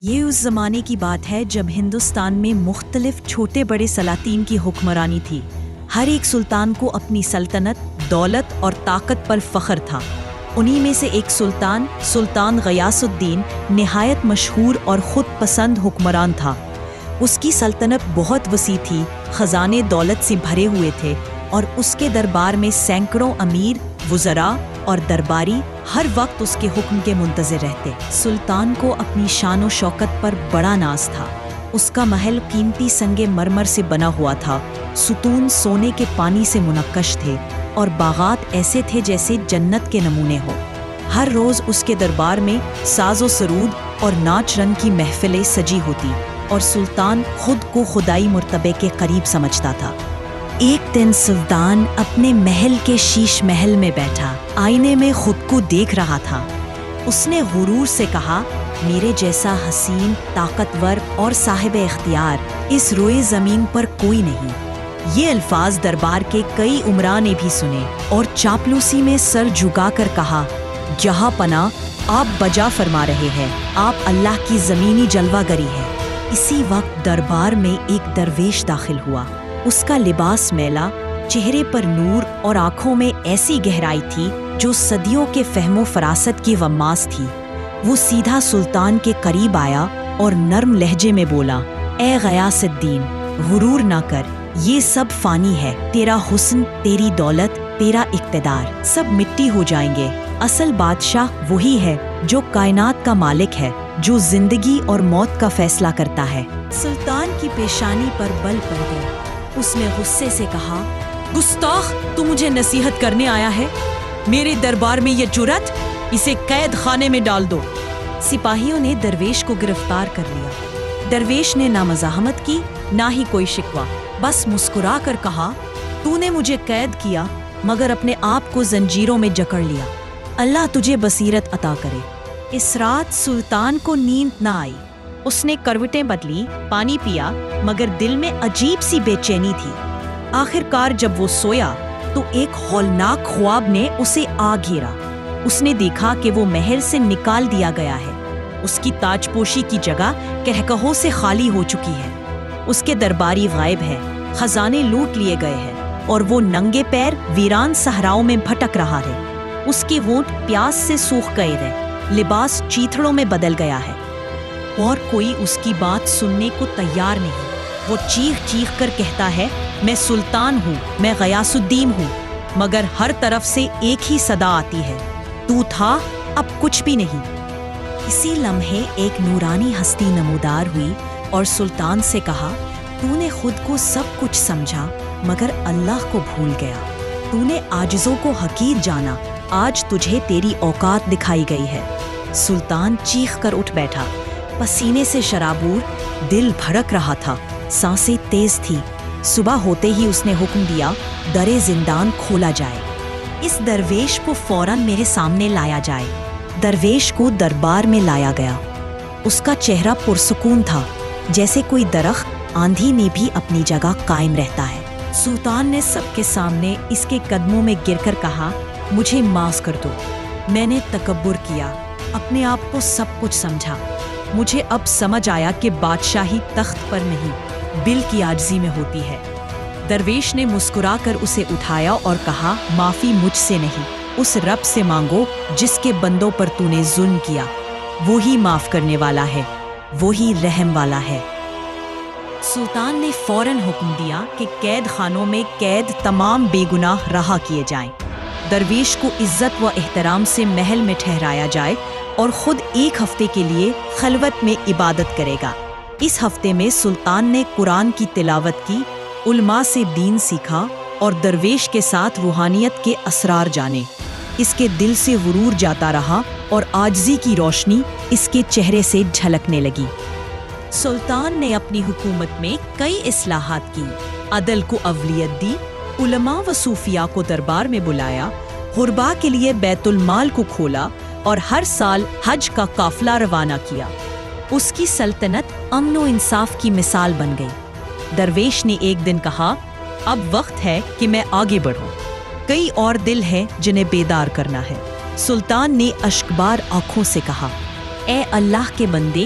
یہ اس زمانے کی بات ہے جب ہندوستان میں مختلف چھوٹے بڑے سلاطین کی حکمرانی تھی۔ ہر ایک سلطان کو اپنی سلطنت، دولت اور طاقت پر فخر تھا۔ انہی میں سے ایک سلطان غیاث الدین نہایت مشہور اور خود پسند حکمران تھا۔ اس کی سلطنت بہت وسیع تھی، خزانے دولت سے بھرے ہوئے تھے اور اس کے دربار میں سینکڑوں امیر، وزراء اور درباری ہر وقت اس کے حکم کے منتظر رہتے۔ سلطان کو اپنی شان و شوکت پر بڑا ناز تھا۔ اس کا محل قیمتی سنگ مرمر سے بنا ہوا تھا، ستون سونے کے پانی سے منقش تھے اور باغات ایسے تھے جیسے جنت کے نمونے ہو۔ ہر روز اس کے دربار میں ساز و سرود اور ناچ رنگ کی محفلیں سجی ہوتی اور سلطان خود کو خدائی مرتبے کے قریب سمجھتا تھا۔ ایک دن سلطان اپنے محل کے شیش محل میں بیٹھا آئینے میں خود کو دیکھ رہا تھا۔ اس نے غرور سے کہا، میرے جیسا حسین، طاقتور اور صاحب اختیار اس روئے زمین پر کوئی نہیں۔ یہ الفاظ دربار کے کئی امراء نے بھی سنے اور چاپلوسی میں سر جھکا کر کہا، جہاں پناہ آپ بجا فرما رہے ہیں، آپ اللہ کی زمینی جلوہ گری ہے۔ اسی وقت دربار میں ایک درویش داخل ہوا۔ اس کا لباس میلا، چہرے پر نور اور آنکھوں میں ایسی گہرائی تھی جو صدیوں کے فہم و فراست کی غماس تھی۔ وہ سیدھا سلطان کے قریب آیا اور نرم لہجے میں بولا، اے غیاث الدین، غرور نہ کر، یہ سب فانی ہے۔ تیرا حسن، تیری دولت، تیرا اقتدار سب مٹی ہو جائیں گے۔ اصل بادشاہ وہی ہے جو کائنات کا مالک ہے، جو زندگی اور موت کا فیصلہ کرتا ہے۔ سلطان کی پیشانی پر بل پڑ گئی۔ اس نے غصے سے کہا، گستاخ، تو مجھے نصیحت کرنے آیا ہے؟ میرے دربار میں یہ جرأت؟ اسے قید خانے میں ڈال دو۔ سپاہیوں نے درویش کو گرفتار کر لیا۔ درویش نے نہ مزاحمت کی، نہ ہی کوئی شکوہ، بس مسکرا کر کہا، تو نے مجھے قید کیا مگر اپنے آپ کو زنجیروں میں جکڑ لیا۔ اللہ تجھے بصیرت عطا کرے۔ اس رات سلطان کو نیند نہ آئی۔ اس نے کروٹیں بدلی، پانی پیا، مگر دل میں عجیب سی بے چینی تھی۔ آخر کار جب وہ سویا تو ایک ہولناک خواب نے اسے آ گھیرا۔ اس نے دیکھا کہ وہ محل سے نکال دیا گیا ہے۔ اس کی تاج پوشی کی جگہ کہکہوں سے خالی ہو چکی ہے۔ اس کے درباری غائب ہے، خزانے لوٹ لیے گئے ہیں اور وہ ننگے پیر ویران صحراؤں میں بھٹک رہا ہے۔ اس کے ہونٹ پیاس سے سوکھ گئے ہیں، لباس چیتھڑوں میں بدل گیا ہے اور کوئی اس کی بات سننے کو تیار نہیں۔ وہ چیخ چیخ کر کہتا ہے، میں سلطان ہوں، میں غیاث الدین ہوں، مگر ہر طرف سے ایک ہی صدا آتی ہے، تو تھا، اب کچھ بھی نہیں۔ اسی لمحے ایک نورانی ہستی نمودار ہوئی اور سلطان سے کہا، تو نے خود کو سب کچھ سمجھا مگر اللہ کو بھول گیا۔ تو نے عاجزوں کو حقیر جانا، آج تجھے تیری اوقات دکھائی گئی ہے۔ سلطان چیخ کر اٹھ بیٹھا، پسینے سے شرابور، دل بھڑک رہا تھا، سانسیں تیز تھی۔ صبح ہوتے ہی اس نے حکم دیا، درِ زندان کھولا جائے، اس درویش کو فوراً میرے سامنے لایا جائے۔ درویش کو دربار میں لایا گیا۔ اس کا چہرہ پرسکون تھا، جیسے کوئی درخت آندھی میں بھی اپنی جگہ قائم رہتا ہے۔ سلطان نے سب کے سامنے اس کے قدموں میں گر کر کہا، مجھے معاف کر دو، میں نے تکبر کیا، اپنے آپ کو سب کچھ سمجھا۔ مجھے اب سمجھ آیا کہ بادشاہی تخت پر نہیں، دل کی عاجزی میں ہوتی ہے۔ درویش نے مسکرا کر اسے اٹھایا اور کہا، معافی مجھ سے نہیں، اس رب سے مانگو جس کے بندوں پر تو نے ظلم کیا، وہی معاف کرنے والا ہے، وہی رحم والا ہے۔ سلطان نے فوراً حکم دیا کہ قید خانوں میں قید تمام بے گناہ رہا کیے جائیں۔ درویش کو عزت و احترام سے محل میں ٹھہرایا جائے اور خود ایک ہفتے کے لیے خلوت میں عبادت کرے گا۔ اس ہفتے میں سلطان نے قرآن کی تلاوت کی، علماء سے دین سیکھا اور درویش کے ساتھ روحانیت کے اسرار جانے۔ اس کے دل سے غرور جاتا رہا اور عاجزی کی روشنی اس کے چہرے سے جھلکنے لگی۔ سلطان نے اپنی حکومت میں کئی اصلاحات کی، عدل کو اولویت دی، علماء و صوفیاء کو دربار میں بلایا، غرباء کے لیے بیت المال کو کھولا اور ہر سال حج کا قافلہ روانہ کیا۔ اس کی سلطنت امن و انصاف کی مثال بن گئی۔ درویش نے ایک دن کہا، اب وقت ہے کہ میں آگے بڑھوں، کئی اور دل ہیں جنہیں بیدار کرنا ہے۔ سلطان نے اشکبار آنکھوں سے کہا، اے اللہ کے بندے،